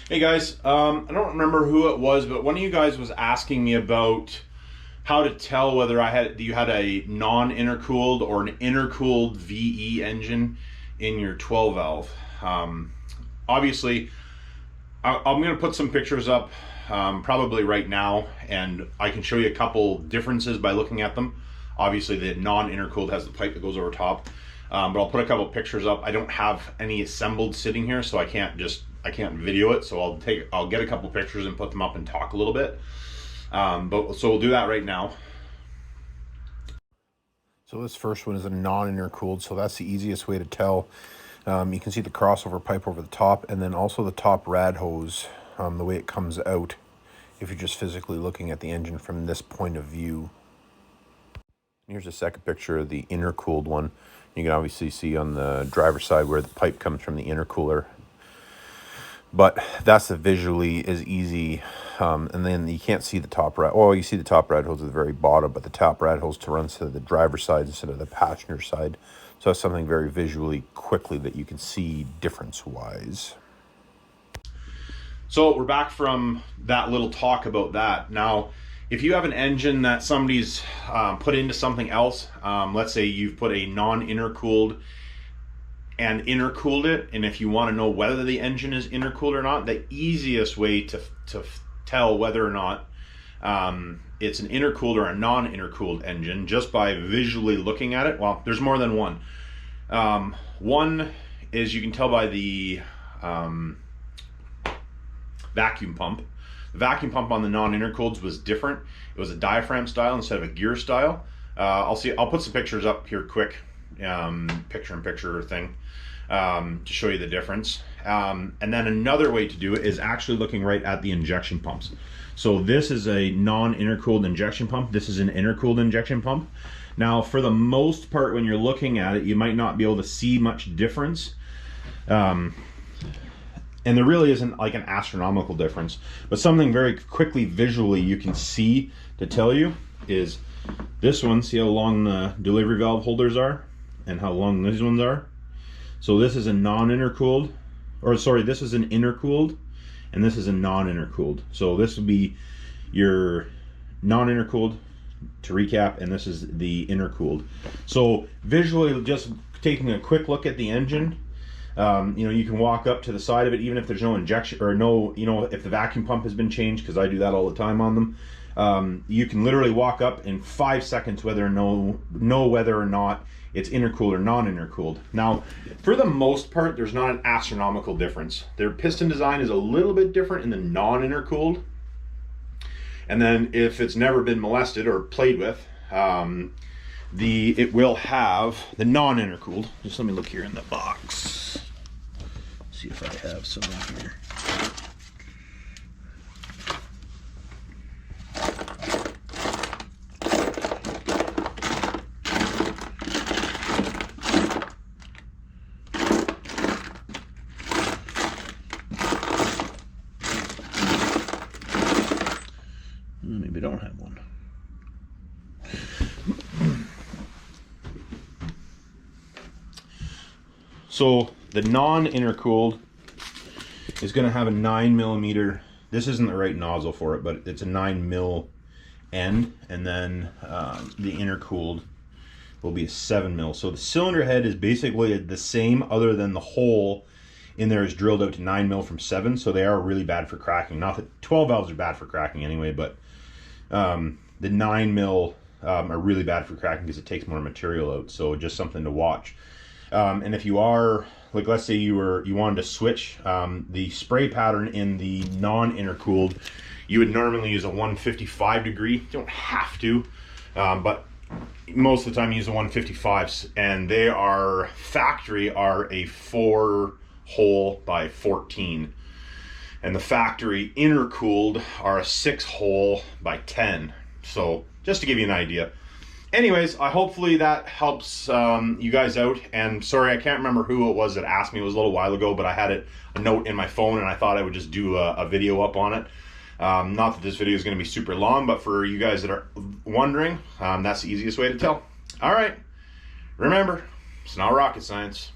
Hey guys, I don't remember who it was, but one of you guys was asking me about how to tell whether you had a non-intercooled or an intercooled VE engine in your 12 valve. Obviously, I'm going to put some pictures up probably right now, and I can show you a couple differences by looking at them. Obviously, the non-intercooled has the pipe that goes over top, but I'll put a couple pictures up. I don't have any assembled sitting here, so I can't video it. So I'll get a couple pictures and put them up and talk a little bit. So we'll do that right now. So this first one is a non-intercooled, so that's the easiest way to tell. You can see the crossover pipe over the top, and then also the top rad hose, the way it comes out if you're just physically looking at the engine from this point of view. Here's a second picture of the intercooled one. You can obviously see on the driver's side where the pipe comes from the intercooler. But that's visually as easy. And then you can't see the top rad. Oh, you see the top rad hose at the very bottom, but the top rad hose to run to the driver's side instead of the passenger side. So that's something very visually quickly that you can see difference-wise. So we're back from that little talk about that. Now, if you have an engine that somebody's put into something else, let's say you've put a non-intercooled and intercooled it, and if you want to know whether the engine is intercooled or not, the easiest way to tell whether or not it's an intercooled or a non-intercooled engine, just by visually looking at it. Well, there's more than one. One is you can tell by the vacuum pump. The vacuum pump on the non-intercooleds was different. It was a diaphragm style instead of a gear style. I'll put some pictures up here quick, picture-in-picture thing, to show you the difference. And then another way to do it is actually looking right at the injection pumps. So this is a non-intercooled injection pump. This is an intercooled injection pump. Now, for the most part, when you're looking at it, you might not be able to see much difference. And there really isn't like an astronomical difference, but something very quickly visually you can see to tell you is this one. See how long the delivery valve holders are and how long these ones are? So this is a non-intercooled, or sorry, this is an intercooled, and this is a non-intercooled. So this would be your non-intercooled, to recap, and this is the intercooled. So visually, just taking a quick look at the engine, you can walk up to the side of it, even if there's no injection or no, if the vacuum pump has been changed, because I do that all the time on them. You can literally walk up in 5 seconds whether or not it's intercooled or non-intercooled. Now, for the most part, there's not an astronomical difference. Their piston design is a little bit different in the non-intercooled. And then if it's never been molested or played with, it will have the non-intercooled. Just let me look here in the box. See if I have some in here. Maybe I don't have one. So the non-intercooled is going to have a 9mm. This isn't the right nozzle for it, but it's a 9mm end, and then the intercooled will be a 7mm. So the cylinder head is basically the same, other than the hole in there is drilled out to 9mm from 7. So they are really bad for cracking. Not that 12 valves are bad for cracking anyway, but the 9mm are really bad for cracking because it takes more material out. So just something to watch. And if you are, like, let's say you wanted to switch the spray pattern in the non-intercooled, you would normally use a 155 degree. You don't have to, but most of the time you use the 155s, and they are factory are a 4-hole by 14, and the factory intercooled are a 6-hole by 10. So just to give you an idea. Anyways, hopefully that helps you guys out. And sorry, I can't remember who it was that asked me. It was a little while ago, but I had a note in my phone, and I thought I would just do a video up on it. Not that this video is going to be super long, but for you guys that are wondering, that's the easiest way to tell. All right, remember, it's not rocket science.